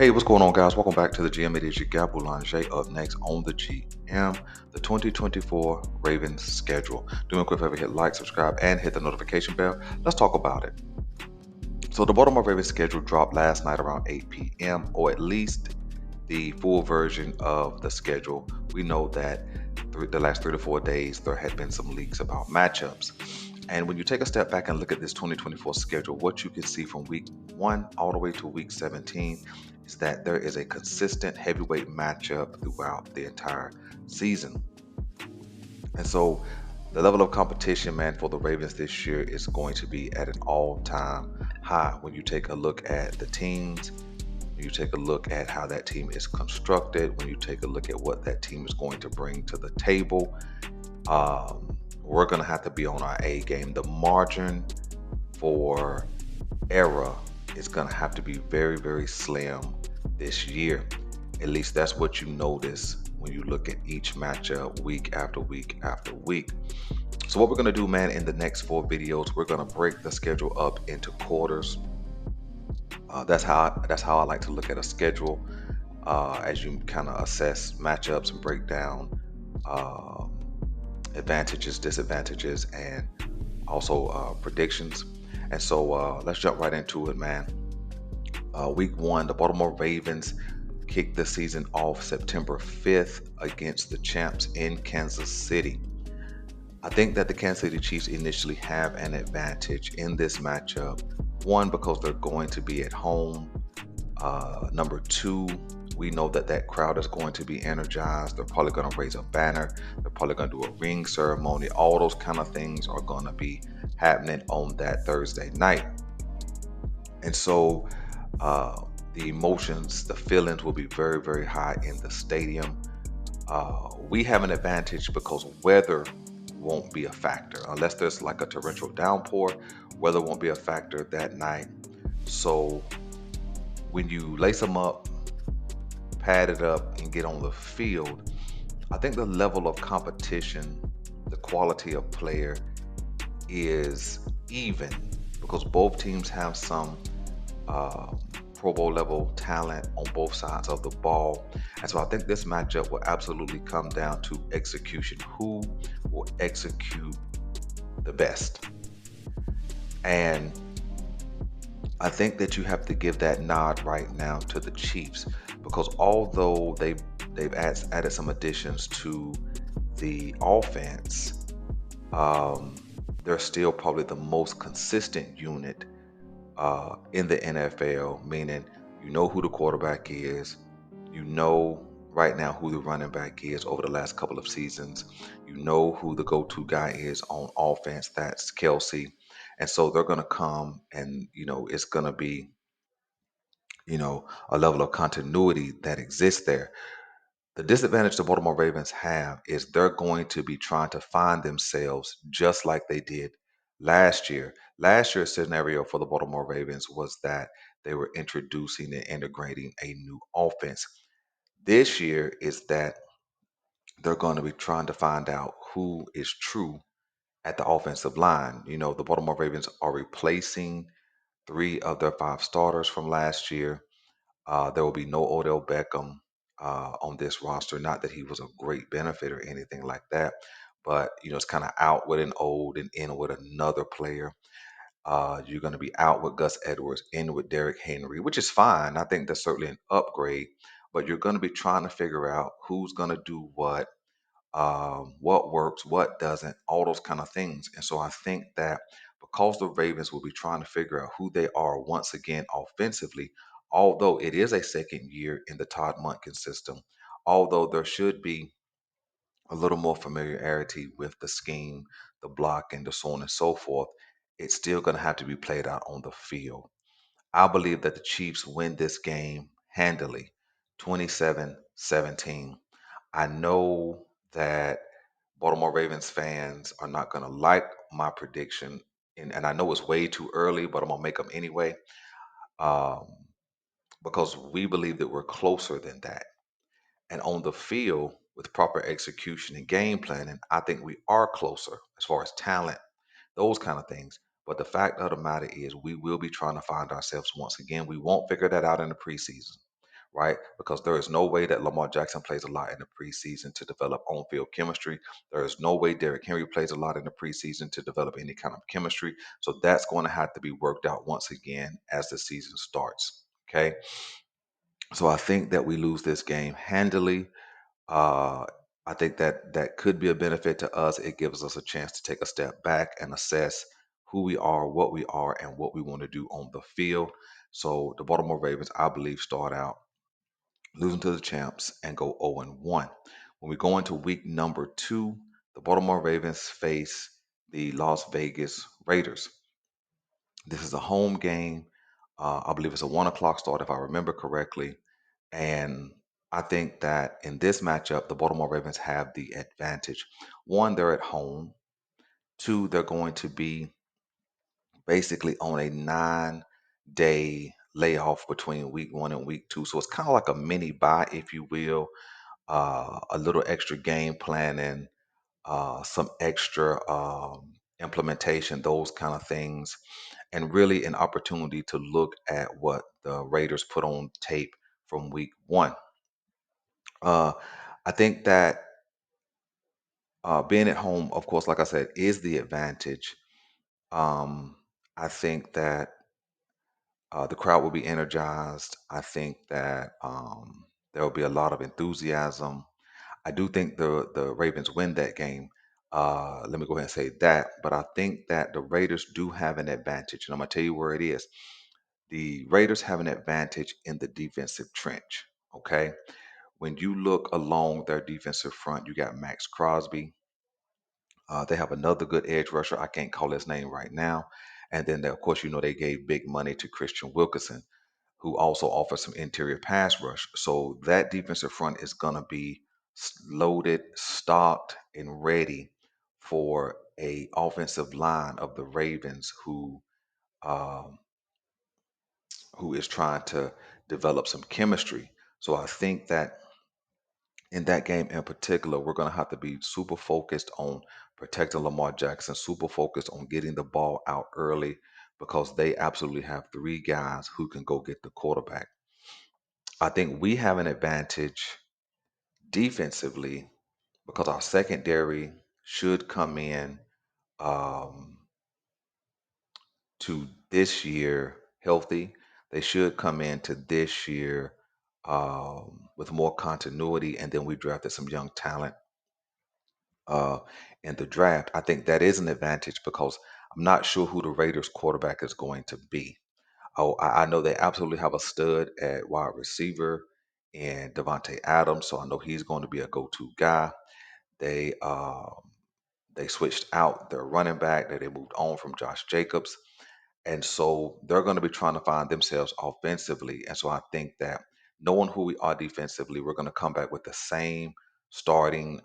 Hey, what's going on, guys? Welcome back to the GM. It is your guy Boulanger. Up next on the GM, the 2024 Ravens schedule. Do me a quick favor, hit like, subscribe, and hit the notification bell. Let's talk about it. So, the Baltimore Ravens schedule dropped last night around 8 p.m., or at least the full version of the schedule. We know that the last 3 to 4 days there had been some leaks about matchups. And when you take a step back and look at this 2024 schedule, what you can see from week 1 all the way to week 17 is that there is a consistent heavyweight matchup throughout the entire season. And so the level of competition, man, for the Ravens this year is going to be at an all-time high when you take a look at the teams, when you take a look at how that team is constructed, when you take a look at what that team is going to bring to the table. We're going to have to be on our A game. The margin for error is going to have to be very, very slim this year. At least that's what you notice when you look at each matchup week after week after week. So what we're going to do, man, in the next 4 videos, we're going to break the schedule up into quarters. That's how I like to look at a schedule, as you kind of assess matchups and break down um, advantages, disadvantages, and also predictions. And so let's jump right into it, man. Week 1, the Baltimore Ravens kicked the season off September 5th against the champs in Kansas City. I think that the Kansas City Chiefs initially have an advantage in this matchup. One, because they're going to be at home. Number two, we know that that crowd is going to be energized. They're probably going to raise a banner. They're probably going to do a ring ceremony. All those kind of things are going to be happening on that Thursday night. And so uh, the emotions, the feelings will be very, very high in the stadium. We have an advantage because weather won't be a factor unless there's like a torrential downpour. Weather won't be a factor that night. So when you lace them up, pad it up, and get on the field, I think the level of competition, the quality of player is even because both teams have some uh, Pro Bowl level talent on both sides of the ball. And so I think this matchup will absolutely come down to execution. Who will execute the best? And I think that you have to give that nod right now to the Chiefs because although they've added some additions to the offense, um, they're still probably the most consistent unit in the NFL, meaning you know who the quarterback is, you know right now who the running back is over the last couple of seasons, you know who the go to guy is on offense, that's Kelsey. And so they're going to come and, it's going to be, a level of continuity that exists there. The disadvantage the Baltimore Ravens have is they're going to be trying to find themselves just like they did last year. Last year's scenario for the Baltimore Ravens was that they were introducing and integrating a new offense. This year is that they're going to be trying to find out who is true at the offensive line. The Baltimore Ravens are replacing 3 of their 5 starters from last year. There will be no Odell Beckham on this roster. Not that he was a great benefit or anything like that, but it's kind of out with an old and in with another player. You're going to be out with Gus Edwards, in with Derrick Henry, which is fine. I think that's certainly an upgrade, but you're going to be trying to figure out who's going to do what works, what doesn't, all those kind of things. And so I think that because the Ravens will be trying to figure out who they are once again offensively, although it is a second year in the Todd Monken system, although there should be a little more familiarity with the scheme, the block, and the so on and so forth, it's still going to have to be played out on the field. I believe that the Chiefs win this game handily, 27-17. I know that Baltimore Ravens fans are not going to like my prediction, and I know it's way too early, but I'm going to make them anyway, um, because we believe that we're closer than that. And on the field, with proper execution and game planning, I think we are closer as far as talent, those kind of things. But the fact of the matter is, we will be trying to find ourselves once again. We won't figure that out in the preseason. right? Because there is no way that Lamar Jackson plays a lot in the preseason to develop on field chemistry. There is no way Derrick Henry plays a lot in the preseason to develop any kind of chemistry. So that's going to have to be worked out once again as the season starts. Okay. So I think that we lose this game handily. Uh, I think that that could be a benefit to us. It gives us a chance to take a step back and assess who we are, and what we want to do on the field. So the Baltimore Ravens, I believe, start out losing to the champs and go 0-1. When we go into week number 2, the Baltimore Ravens face the Las Vegas Raiders. This is a home game. I believe it's a 1 o'clock start, if I remember correctly. And I think that in this matchup, the Baltimore Ravens have the advantage. One, they're at home. Two, they're going to be basically on a 9-day layoff between week 1 and week 2. So it's kind of like a mini bye, if you will, a little extra game planning, some extra implementation, those kind of things, and really an opportunity to look at what the Raiders put on tape from week 1. Uh, I think that being at home, of course, like I said, is the advantage. Um, I think that the crowd will be energized. I think that there will be a lot of enthusiasm. I do think the Ravens win that game. Let me go ahead and say that. But I think that the Raiders do have an advantage, and I'm gonna tell you where it is. The Raiders have an advantage in the defensive trench. Okay, when you look along their defensive front, you got Max Crosby. They have another good edge rusher. I can't call his name right now. And then, of course, they gave big money to Christian Wilkinson, who also offers some interior pass rush. So that defensive front is going to be loaded, stocked, and ready for a offensive line of the Ravens um, who is trying to develop some chemistry. So I think that in that game in particular, we're going to have to be super focused on protecting Lamar Jackson, super focused on getting the ball out early because they absolutely have three guys who can go get the quarterback. I think we have an advantage defensively because our secondary should come in um, to this year healthy. They should come into this year with more continuity, and then we drafted some young talent uh, in the draft. I think that is an advantage because I'm not sure who the Raiders quarterback is going to be. Oh, I know they absolutely have a stud at wide receiver in Devontae Adams, so I know he's going to be a go-to guy. They they switched out their running back that they moved on from Josh Jacobs, and so they're going to be trying to find themselves offensively. And so I think that knowing who we are defensively, we're going to come back with the same starting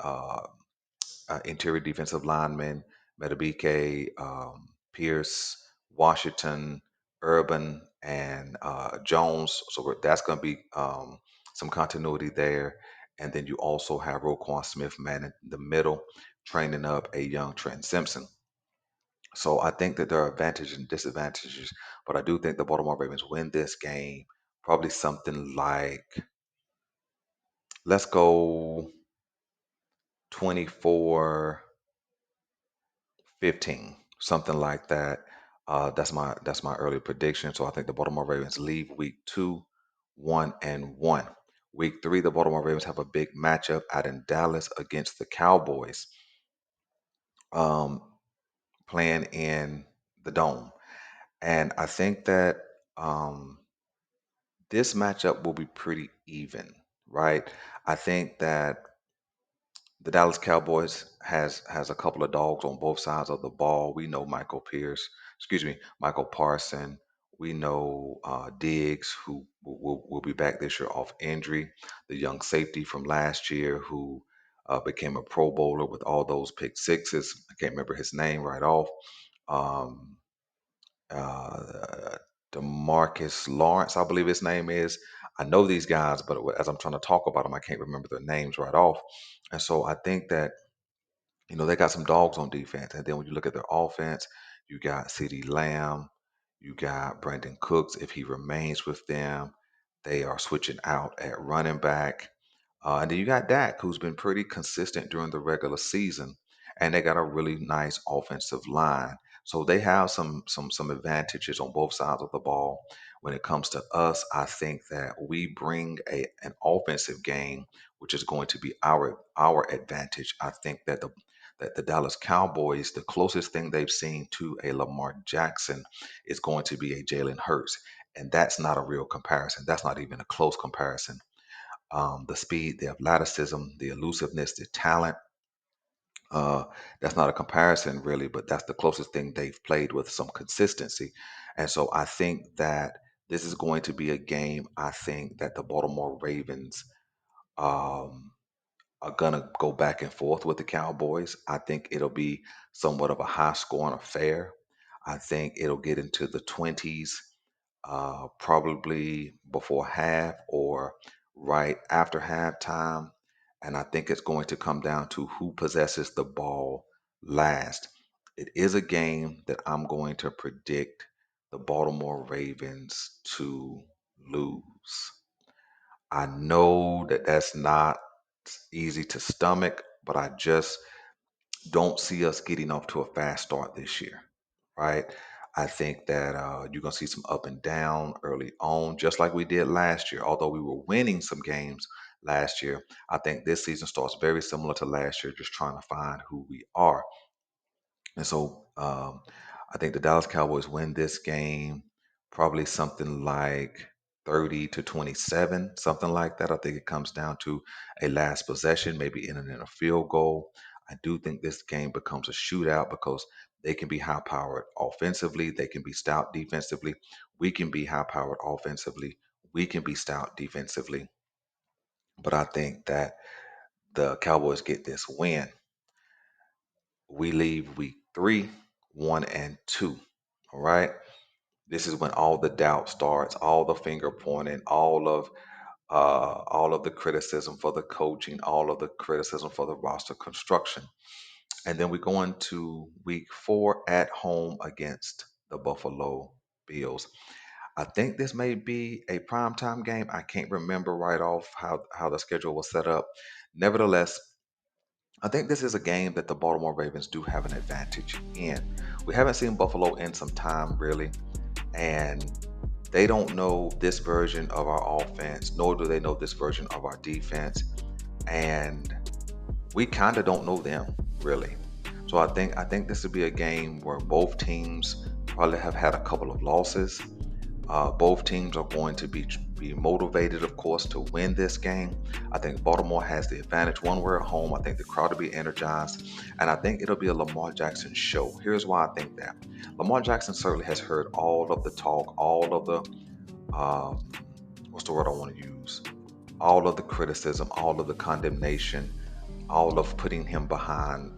interior defensive linemen, Metabike, Pierce, Washington, Urban, and Jones. So that's going to be some continuity there. And then you also have Roquan Smith man in the middle, training up a young Trent Simpson. So I think that there are advantages and disadvantages, but I do think the Baltimore Ravens win this game. Probably something like, let's go 24-15, something like that. That's my early prediction. So I think the Baltimore Ravens leave week 2 1-1. Week 3, the Baltimore Ravens have a big matchup out in Dallas against the Cowboys, um, playing in the Dome, and I think that um, this matchup will be pretty even, right? I think that the Dallas Cowboys has a couple of dogs on both sides of the ball. We know Michael Parson. We know Diggs, who will be back this year off injury. The young safety from last year who became a Pro Bowler with all those pick sixes. I can't remember his name right off. Um, uh, Demarcus Lawrence, I believe his name is. I know these guys, but as I'm trying to talk about them, I can't remember their names right off. And so I think that they got some dogs on defense. And then when you look at their offense, you got CeeDee Lamb, you got Brandon Cooks if he remains with them. They are switching out at running back. And then you got Dak, who's been pretty consistent during the regular season, and they got a really nice offensive line. So they have some advantages on both sides of the ball. When it comes to us, I think that we bring an offensive game, which is going to be our advantage. I think that the Dallas Cowboys, the closest thing they've seen to a Lamar Jackson is going to be a Jalen Hurts. And that's not a real comparison. That's not even a close comparison. The speed, the athleticism, the elusiveness, the talent. That's not a comparison, really, but that's the closest thing they've played with some consistency. And so I think that this is going to be a game. I think that the Baltimore Ravens um, are going to go back and forth with the Cowboys. I think it'll be somewhat of a high scoring affair. I think it'll get into the 20s, probably before half or right after halftime. And I think it's going to come down to who possesses the ball last. It is a game that I'm going to predict the Baltimore Ravens to lose. I know that that's not easy to stomach, but I just don't see us getting off to a fast start this year, right? I think that you're going to see some up and down early on, just like we did last year. Although we were winning some games last year, I think this season starts very similar to last year, just trying to find who we are. And so I think the Dallas Cowboys win this game probably something like 30 to 27, something like that. I think it comes down to a last possession, maybe in a field goal. I do think this game becomes a shootout because they can be high powered offensively, they can be stout defensively. We can be high powered offensively, we can be stout defensively. But I think that the Cowboys get this win. We leave week 3, 1 and 2. All right. This is when all the doubt starts, all the finger pointing, all of the criticism for the coaching, all of the criticism for the roster construction. And then we go into week 4 at home against the Buffalo Bills. I think this may be a primetime game. I can't remember right off how the schedule was set up. Nevertheless, I think this is a game that the Baltimore Ravens do have an advantage in. We haven't seen Buffalo in some time, really, and they don't know this version of our offense, nor do they know this version of our defense. And we kind of don't know them, really. So I think this would be a game where both teams probably have had a couple of losses. Both teams are going to be motivated, of course, to win this game. I think Baltimore has the advantage. One, we're at home. I think the crowd will be energized, and I think it'll be a Lamar Jackson show. Here's why I think that Lamar Jackson certainly has heard all of the talk, all of the um, what's the word I want to use? All of the criticism, all of the condemnation, all of putting him behind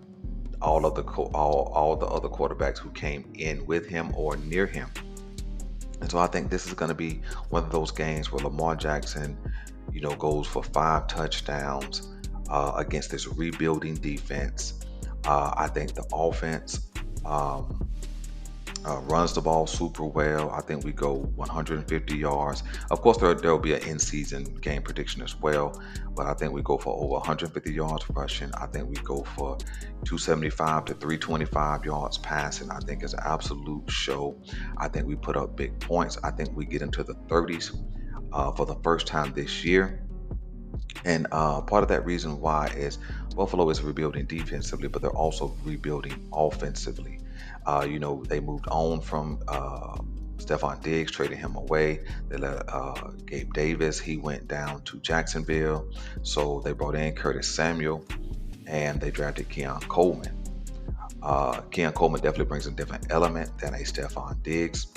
all the other quarterbacks who came in with him or near him. And so I think this is going to be one of those games where Lamar Jackson, goes for 5 touchdowns against this rebuilding defense. I think the offense um, runs the ball super well. I think we go 150 yards. Of course, there'll be an in-season game prediction as well, but I think we go for over 150 yards rushing. I think we go for 275 to 325 yards passing. I think it's an absolute show. I think we put up big points. I think we get into the 30s for the first time this year. And part of that reason why is Buffalo is rebuilding defensively, but they're also rebuilding offensively. They moved on from Stephon Diggs, trading him away. They let Gabe Davis, he went down to Jacksonville. So they brought in Curtis Samuel and they drafted Keon Coleman. Keon Coleman definitely brings a different element than a Stephon Diggs.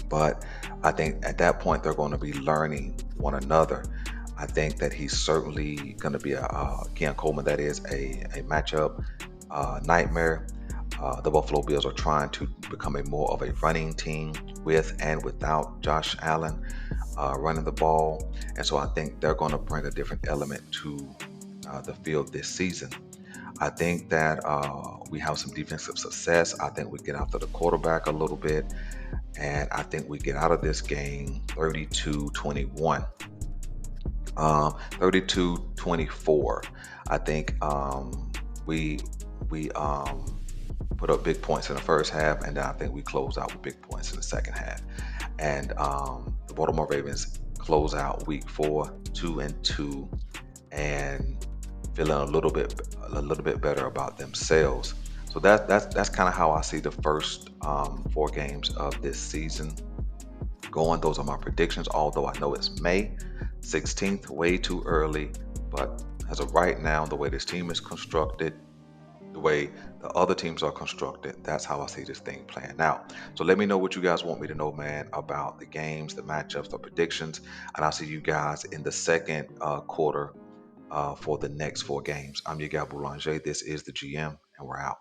But I think at that point, they're going to be learning one another. I think that he's certainly going to be Keon Coleman, that is a matchup nightmare. The Buffalo Bills are trying to become a more of a running team with and without Josh Allen running the ball. And so I think they're going to bring a different element to the field this season. I think that we have some defensive success. I think we get after the quarterback a little bit, and I think we get out of this game 32-21. 32-24. I think we we put up big points in the first half, and then I think we close out with big points in the second half. And the Baltimore Ravens close out Week 4 2-2, and feeling a little bit better about themselves. So that's kind of how I see the first 4 games of this season going. Those are my predictions, although I know it's May 16th, way too early. But as of right now, the way this team is constructed, the way the other teams are constructed, that's how I see this thing playing out. So let me know what you guys want me to know, man, about the games, the matchups, the predictions, and I'll see you guys in the second quarter for the next 4 games. I'm your guy Boulanger. This is the GM, and we're out.